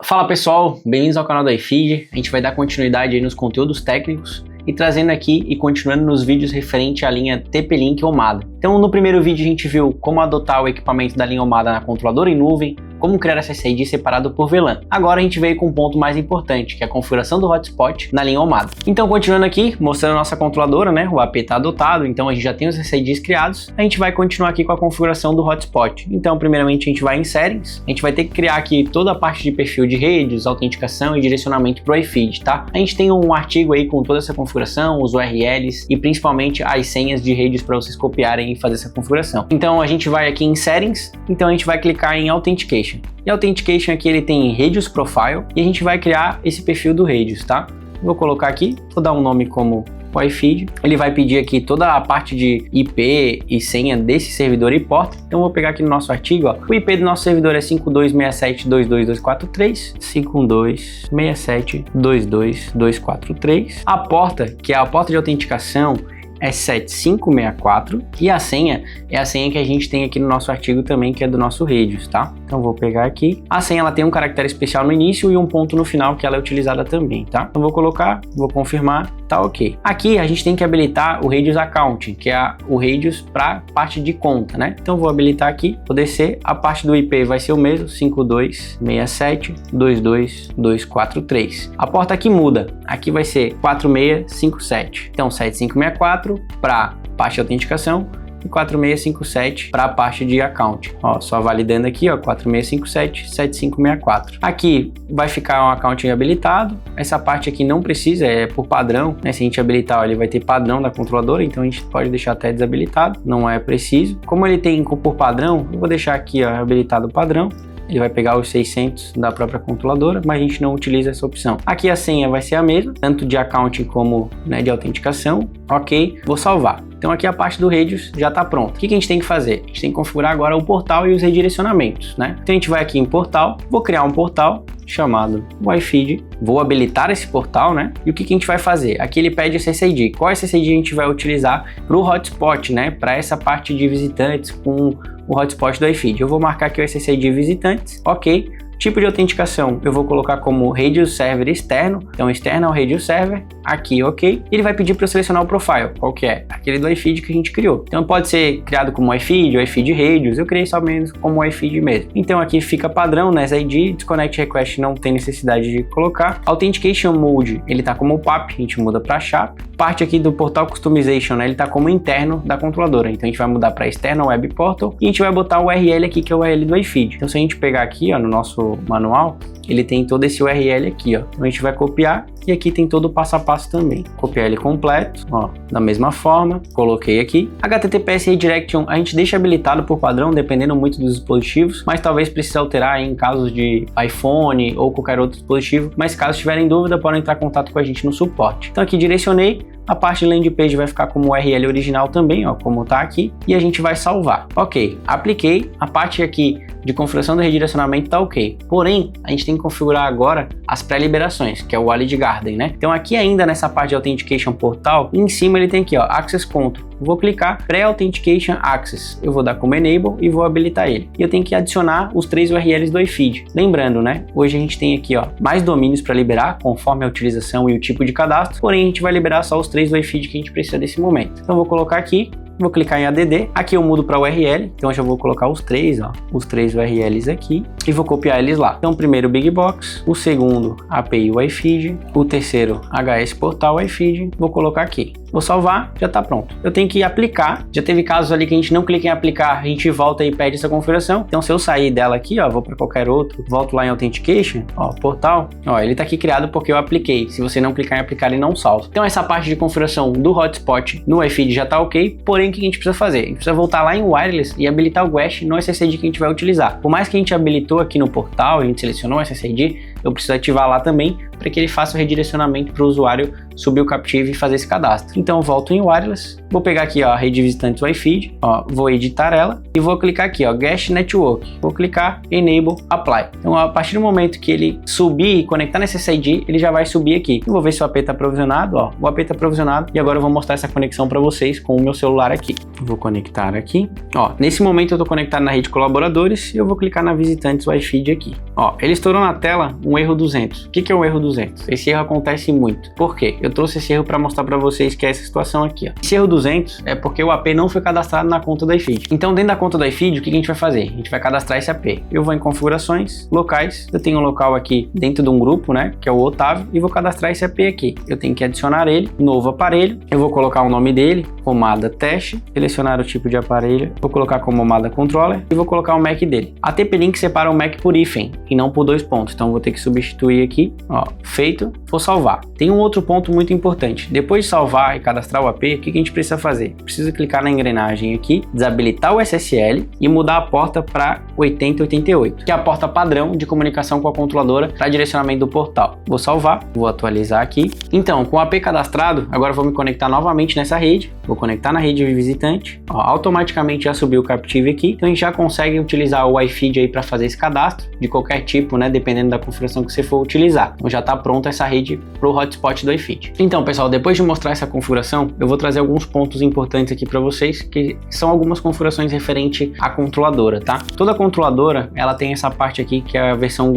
Fala pessoal, bem-vindos ao canal do iFeed. A gente vai dar continuidade aí nos conteúdos técnicos e trazendo aqui e continuando nos vídeos referente à linha TP-Link Omada. Então no primeiro vídeo a gente viu como adotar o equipamento da linha Omada na controladora em nuvem, como criar SSID separado por VLAN. Agora a gente veio com um ponto mais importante, que é a configuração do hotspot na linha Omada. Então continuando aqui, mostrando a nossa controladora, né? O AP está adotado, então a gente já tem os SSIDs criados. A gente vai continuar aqui com a configuração do hotspot. Então primeiramente a gente vai em Settings, a gente vai ter que criar aqui toda a parte de perfil de redes, autenticação e direcionamento para o iFeed, tá? A gente tem um artigo aí com toda essa configuração, os URLs e principalmente as senhas de redes para vocês copiarem e fazer essa configuração. Então a gente vai aqui em Settings, então a gente vai clicar em Authentication. E Authentication aqui ele tem Radius Profile e a gente vai criar esse perfil do Radius, tá? Vou colocar aqui, vou dar um nome como iFeed. Ele vai pedir aqui toda a parte de IP e senha desse servidor e porta. Então vou pegar aqui no nosso artigo, ó. O IP do nosso servidor é 5267.22243, 5267.22243. A porta, que é a porta de autenticação, é 7564 e a senha é a senha que a gente tem aqui no nosso artigo também, que é do nosso Radius, tá? Então vou pegar aqui. A senha ela tem um caractere especial no início e um ponto no final que ela é utilizada também, tá? Então vou colocar, vou confirmar, tá ok. Aqui a gente tem que habilitar o Radius Account, que é o Radius para parte de conta, né? Então vou habilitar aqui, vou descer, a parte do IP vai ser o mesmo, 5267.22243. A porta aqui muda, aqui vai ser 4657. Então 7564 para parte de autenticação e 4657 para a parte de account. Ó, só validando aqui, ó, 4657 7564. Aqui vai ficar um account habilitado. Essa parte aqui não precisa, é por padrão, né? Se a gente habilitar, ó, ele vai ter padrão da controladora, então a gente pode deixar até desabilitado, não é preciso. Como ele tem por padrão, eu vou deixar aqui, ó, habilitado o padrão. Ele vai pegar os 600 da própria controladora, mas a gente não utiliza essa opção. Aqui a senha vai ser a mesma, tanto de account como, né, de autenticação. Ok, vou salvar. Então aqui a parte do Radius já está pronta. O que a gente tem que fazer? A gente tem que configurar agora o portal e os redirecionamentos, né? Então a gente vai aqui em portal, vou criar um portal chamado iFeed, vou habilitar esse portal, né? E o que a gente vai fazer? Aqui ele pede SSID. Qual SSID a gente vai utilizar para o hotspot, né? Para essa parte de visitantes com o hotspot do iFeed. Eu vou marcar aqui o SSID visitantes, ok. Tipo de autenticação eu vou colocar como Radius Server externo, então external Radius Server, aqui ok. Ele vai pedir para eu selecionar o profile, qual que é? Aquele do iFeed que a gente criou. Então pode ser criado como iFeed ou iFeed Radius, eu criei só menos como iFeed mesmo. Então aqui fica padrão, né, ID, Disconnect Request não tem necessidade de colocar. Authentication Mode, ele tá como PAP, a gente muda para SHAP. Parte aqui do Portal Customization, né, ele tá como interno da controladora, então a gente vai mudar para External Web Portal e a gente vai botar o URL aqui, que é o URL do iFeed. Então se a gente pegar aqui, ó, no nosso manual, ele tem todo esse URL aqui, ó. Então a gente vai copiar e aqui tem todo o passo a passo também. Copiar ele completo, ó, da mesma forma, coloquei aqui. HTTPS Redirection a gente deixa habilitado por padrão, dependendo muito dos dispositivos, mas talvez precise alterar em casos de iPhone ou qualquer outro dispositivo, mas caso tiverem dúvida, podem entrar em contato com a gente no suporte. Então aqui direcionei, a parte de landing page vai ficar como URL original também, ó, como tá aqui, e a gente vai salvar. Ok, apliquei, a parte aqui de configuração do redirecionamento tá ok. Porém, a gente tem que configurar agora as pré-liberações, que é o Walled Garden, né? Então aqui ainda nessa parte de Authentication Portal, em cima ele tem aqui, ó, Access Control. Vou clicar Pre-Authentication Access. Eu vou dar como Enable e vou habilitar ele. E eu tenho que adicionar os 3 URLs do iFeed. Lembrando, né? Hoje a gente tem aqui, ó, mais domínios para liberar, conforme a utilização e o tipo de cadastro. Porém, a gente vai liberar só os 3 do iFeed que a gente precisa desse momento. Então, vou colocar aqui. Vou clicar em ADD, aqui eu mudo para URL, então eu já vou colocar os 3, ó, os 3 URLs aqui e vou copiar eles lá. Então o primeiro Big Box, o segundo API iFeed, o terceiro HS Portal iFeed, vou colocar aqui. Vou salvar, já está pronto. Eu tenho que aplicar, já teve casos ali que a gente não clica em aplicar, a gente volta e pede essa configuração. Então se eu sair dela aqui, ó, vou para qualquer outro, volto lá em Authentication, ó, Portal, ó, ele está aqui criado porque eu apliquei. Se você não clicar em aplicar, ele não salva. Então essa parte de configuração do hotspot no iFeed já está ok, porém o que a gente precisa fazer? A gente precisa voltar lá em Wireless e habilitar o Guest no SSID que a gente vai utilizar. Por mais que a gente habilitou aqui no portal, a gente selecionou o SSID, eu preciso ativar lá também para que ele faça o redirecionamento para o usuário subir o Captiva e fazer esse cadastro. Então eu volto em Wireless, vou pegar aqui ó, a rede visitantes Wi-Fi, ó, vou editar ela e vou clicar aqui ó, Guest Network, vou clicar Enable Apply. Então a partir do momento que ele subir e conectar nesse SSID, ele já vai subir aqui. Eu vou ver se o AP está provisionado, ó, o AP está provisionado e agora eu vou mostrar essa conexão para vocês com o meu celular aqui. Vou conectar aqui, ó, nesse momento eu estou conectado na rede colaboradores e eu vou clicar na visitantes Wi-Fi aqui. Ó, ele estourou na tela um erro 200. O que é um erro 200? Esse erro acontece muito. Por quê? Eu trouxe esse erro para mostrar para vocês que é essa situação aqui, ó. Esse erro 200 é porque o AP não foi cadastrado na conta do iFeed. Então dentro da conta do iFeed, o que a gente vai fazer? A gente vai cadastrar esse AP. Eu vou em configurações, locais, eu tenho um local aqui dentro de um grupo, né, que é o Otávio, e vou cadastrar esse AP aqui. Eu tenho que adicionar ele, novo aparelho, eu vou colocar o nome dele, Omada Teste, selecionar o tipo de aparelho, vou colocar como Omada Controller e vou colocar o MAC dele. A TP-Link separa o MAC por hífen e não por 2 pontos, então vou ter que substituir aqui, ó, feito, vou salvar. Tem um outro ponto muito importante, depois de salvar e cadastrar o AP, o que a gente precisa fazer? Precisa clicar na engrenagem aqui, desabilitar o SSL e mudar a porta para 8088, que é a porta padrão de comunicação com a controladora para direcionamento do portal. Vou salvar, vou atualizar aqui. Então, com o AP cadastrado, agora eu vou me conectar novamente nessa rede, vou conectar na rede visitante, ó, automaticamente já subiu o Captiva aqui, então a gente já consegue utilizar o Wi-Fi aí para fazer esse cadastro de qualquer tipo, né, dependendo da configuração que você for utilizar. Então já está pronta essa rede para o hotspot do iFeed. Então, pessoal, depois de mostrar essa configuração, eu vou trazer alguns pontos importantes aqui para vocês, que são algumas configurações referente à controladora, tá? Toda controladora, ela tem essa parte aqui que é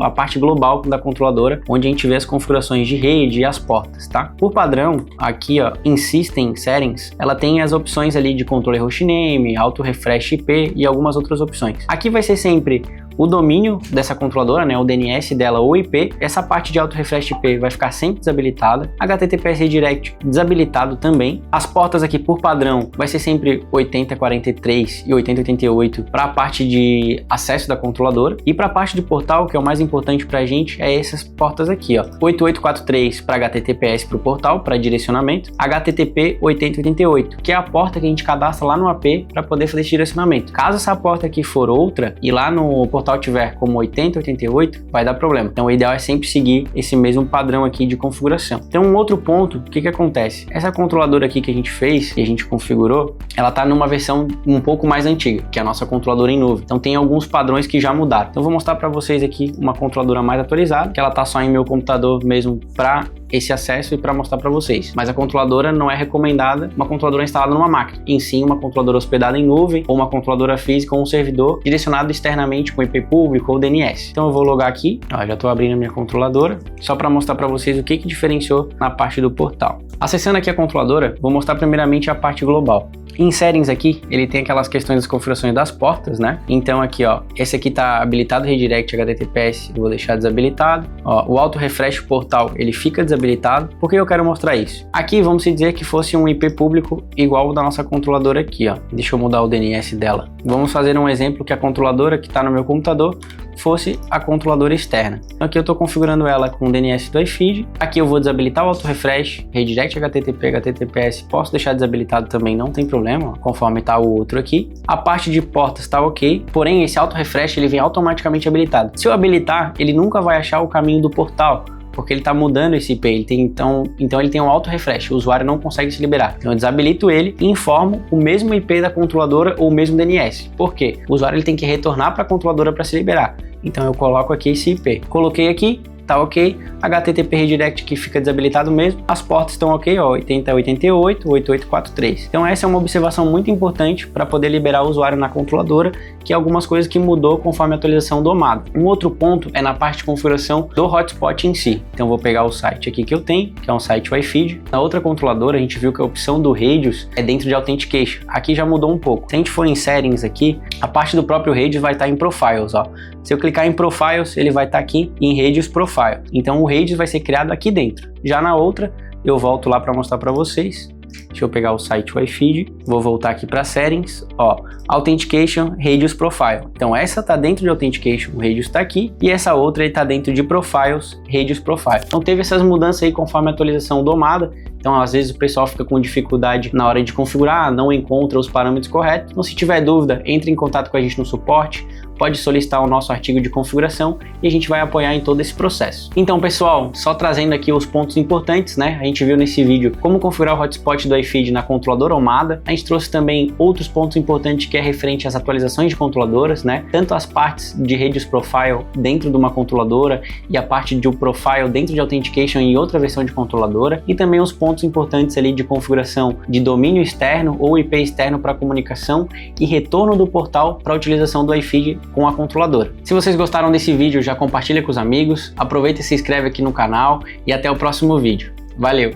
a parte global da controladora, onde a gente vê as configurações de rede e as portas, tá? Por padrão, aqui, ó, em System Settings, ela tem as opções ali de controle hostname, auto refresh IP e algumas outras opções. Aqui vai ser sempre o domínio dessa controladora, né, o DNS dela ou IP. Essa parte de auto refresh IP vai ficar sempre desabilitada. HTTPS Redirect desabilitado também. As portas aqui por padrão vai ser sempre 8043 e 8088 para a parte de acesso da controladora, e para a parte de portal, que é o mais importante para a gente, é essas portas aqui, ó, 8843 para HTTPS para o portal, para direcionamento, HTTP 8088, que é a porta que a gente cadastra lá no AP para poder fazer esse direcionamento. Caso essa porta aqui for outra e lá no portal tiver como 8088, vai dar problema. Então o ideal é sempre seguir esse mesmo padrão aqui de configuração. Então um outro ponto, o que acontece? Essa controladora aqui que a gente fez, que a gente configurou, ela tá numa versão um pouco mais antiga, que é a nossa controladora em nuvem. Então tem alguns padrões que já mudaram. Então eu vou mostrar para vocês aqui uma controladora mais atualizada, que ela tá só em meu computador mesmo para esse acesso e para mostrar para vocês. Mas a controladora não é recomendada uma controladora instalada numa máquina, em sim uma controladora hospedada em nuvem ou uma controladora física ou um servidor direcionado externamente com IP público ou DNS. Então eu vou logar aqui, ó, já estou abrindo a minha controladora, só para mostrar para vocês o que diferenciou na parte do portal. Acessando aqui a controladora, vou mostrar primeiramente a parte global. Em Settings aqui, ele tem aquelas questões das configurações das portas, né? Então aqui, ó, esse aqui tá habilitado Redirect HTTPS, eu vou deixar desabilitado. Ó, o Auto Refresh Portal, ele fica desabilitado. Por que eu quero mostrar isso? Aqui, vamos dizer que fosse um IP público igual o da nossa controladora aqui, ó. Deixa eu mudar o DNS dela. Vamos fazer um exemplo que a controladora que tá no meu computador fosse a controladora externa. Então aqui eu estou configurando ela com o DNS do iFeed. Aqui eu vou desabilitar o Auto Refresh, Redirect HTTP, HTTPS, posso deixar desabilitado também, não tem problema, conforme está o outro aqui. A parte de portas está ok, porém esse Auto Refresh ele vem automaticamente habilitado. Se eu habilitar, ele nunca vai achar o caminho do portal, porque ele está mudando esse IP, então ele tem um auto refresh, o usuário não consegue se liberar. Então eu desabilito ele e informo o mesmo IP da controladora ou o mesmo DNS. Por quê? O usuário ele tem que retornar para a controladora para se liberar. Então eu coloco aqui esse IP. Coloquei aqui, tá ok. HTTP Redirect que fica desabilitado mesmo. As portas estão ok, ó, 8088, 8843. Então essa é uma observação muito importante para poder liberar o usuário na controladora, que é algumas coisas que mudou conforme a atualização do Omada. Um outro ponto é na parte de configuração do hotspot em si. Então vou pegar o site aqui que eu tenho, que é um site Wi-Fi. Na outra controladora a gente viu que a opção do Radius é dentro de Authentication. Aqui já mudou um pouco. Se a gente for em Settings aqui, a parte do próprio Radius vai estar em Profiles, ó. Se eu clicar em Profiles, ele vai estar aqui em Radius Profile. Então o Radius vai ser criado aqui dentro. Já na outra, eu volto lá para mostrar para vocês. Deixa eu pegar o site Wi-Fi, vou voltar aqui para Settings, ó, Authentication Radius Profile. Então essa tá dentro de Authentication, o Radius tá aqui, e essa outra está dentro de Profiles, Radius Profile. Então teve essas mudanças aí conforme a atualização do Omada. Então às vezes o pessoal fica com dificuldade na hora de configurar, não encontra os parâmetros corretos. Então se tiver dúvida, entre em contato com a gente no suporte, pode solicitar o nosso artigo de configuração e a gente vai apoiar em todo esse processo. Então, pessoal, só trazendo aqui os pontos importantes, né? A gente viu nesse vídeo como configurar o hotspot do iFeed na controladora Omada. A gente trouxe também outros pontos importantes que é referente às atualizações de controladoras, né? Tanto as partes de Radius Profile dentro de uma controladora e a parte de Profile dentro de Authentication em outra versão de controladora, e também os pontos importantes ali de configuração de domínio externo ou IP externo para comunicação e retorno do portal para a utilização do iFeed com a controladora. Se vocês gostaram desse vídeo, já compartilha com os amigos, aproveita e se inscreve aqui no canal e até o próximo vídeo. Valeu!